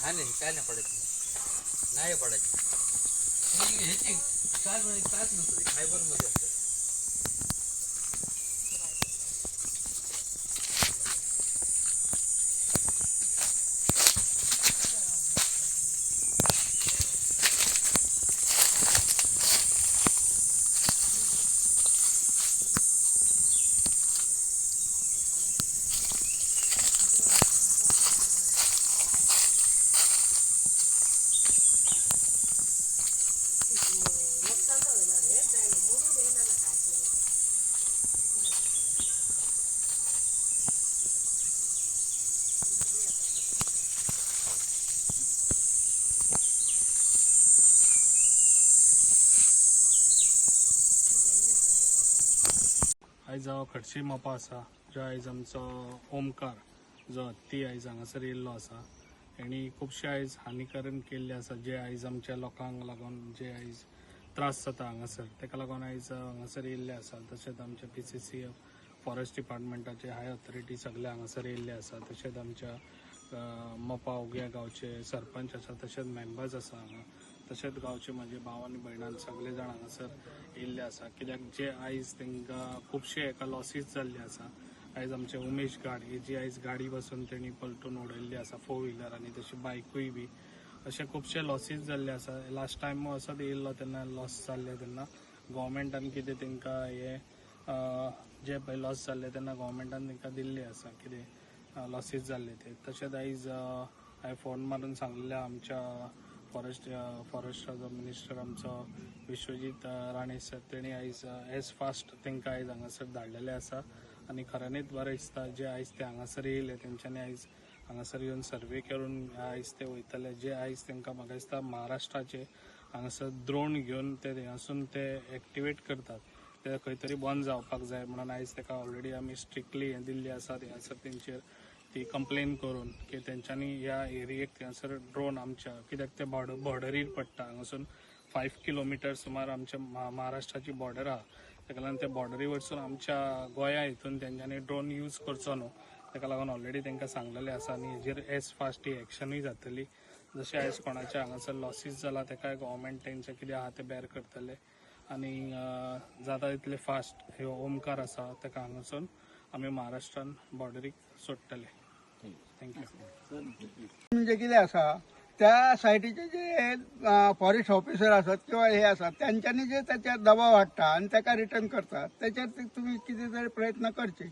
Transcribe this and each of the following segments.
नाही काय नाही पडायचं नाही पडायची ह्याची काय नसतं फायबर मध्ये असतं. आयज हांव खडशी मोपा आसा जो आयज आमचो ओमकार जो हत्ती आयज हांगासर येयल्लो आसा. हेणी खुबशे आयज हानिकरण केल्ले आसा जे आयज आमच्या लोकांक लागून जे आयज त्रास जाता हांगासर तेका लागून आयज हांगासर येयल्ले आसा. तशेंच आमच्या PCC फॉरेस्ट डिपार्टमेंटाचे हाय ऑथॉरिटी सगळे हांगासर येयल्ले आसा. तशेंच आमच्या मोपा उगया गांवचे सरपंच आसा, तशेंच मेंबर्स आसा हांगा, तशेंच गांवचे म्हजे भाव आनी भयणां सगळे जाण हांगासर येयल्ले आसा. कित्याक जे आयज तांकां खुबशे हेका लॉसीस जाल्ले आसा. आयज आमचे उमेश गाड ही जी आयज गाडी बसून तेणी पलटून उडयल्ली आसा 4 व्हिलर आनी तशी बायकूय बी अशे खुबशे लॉसीस जाल्ले आसा. लास्ट टायम असोच येयल्लो तेन्ना लॉस जाल्ले तेन्ना गोवोरमेंटान कितें तांकां हे जे पळय लॉस जाल्ले तेन्ना गोवोरमेंटान तांकां दिल्ले आसा कितें लॉसीस जाल्ले ते. तशेंच आयज हांवें फोन मारून सांगलेले आमच्या फॉरेस्टाचो मिनिस्टर आमचो विश्वजीत राणे सर तेणी आयज एज फास्ट तांकां आयज हांगासर धाडलेले आसा. आनी खऱ्यांनीच बरें दिसता जे आयज ते हांगासर येयले तेंच्यांनी आयज हांगासर येवन सर्वे करून आयज ते वयतले. जे आयज तांकां म्हाका दिसता महाराष्ट्राचे हांगासर ड्रोन घेवन ते हांगासून ते एक्टिवेट करतात ते खंय तरी बंद जावपाक जाय म्हणून आयज ताका ऑलरेडी आमी स्ट्रिक्टली हें दिल्ली आसा. हांगासर तेंचेर ती कंप्लेन करून की तेंच्यांनी ह्या एरियेक थंयसर ड्रोन आमच्या कित्याक ते बॉर्डरीर पडटा हांगासून 5 किलोमिटर सुमार आमच्या महाराष्ट्राची बॉर्डर आहा. ताका लागून ते बॉर्डरी वयरसून आमच्या गोंया हितून तेंच्यांनी ड्रोन यूज करचो न्हू. ताका लागून ऑलरेडी तांकां सांगलेलें आसा आनी हेजेर एज फास्ट ही एक्शनूय जातली. जशें आयज कोणाचे हांगासर लॉसीस जाला ताकाय गोवोरमेंट तेंचे कितें आहा ते बॅर करतले आनी जाता तितले फास्ट ह्यो ओमकार आसा ताका हांगासून आमी महाराष्ट्रान बॉर्डरीक सोडटले. थँक्यू. म्हणजे कितें आसा त्या सायटीचे जे फॉरेस्ट ऑफिसर आसात किंवा हे आसात त्यांच्यानी जे त्याच्यावर दबाव हाडटा आणि त्याका रिटर्न करतात त्याच्यात तुम्ही किती तरी प्रयत्न करचे.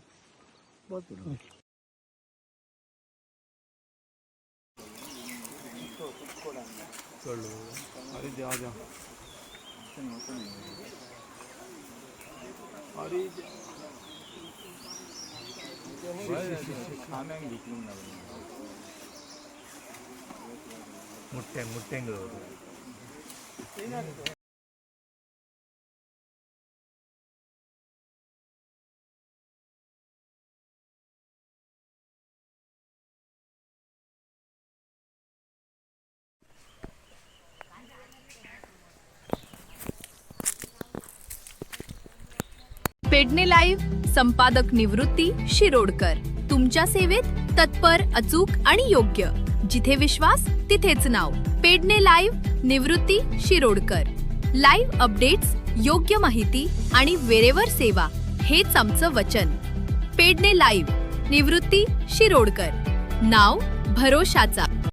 ಮುಟ್ಟೆಂಗಳು पेडणे लाईव्ह संपादक निवृत्ती शिरोडकर तुमच्या सेवेत तत्पर, अचूक आणि योग्य. जिथे विश्वास तिथेच नाव. पेडणे लाईव्ह निवृत्ती शिरोडकर. लाईव्ह अपडेट्स, योग्य माहिती आणि वेळेवर सेवा हेच आमचं वचन. पेडणे लाईव्ह निवृत्ती शिरोडकर. नाव भरोशाचा.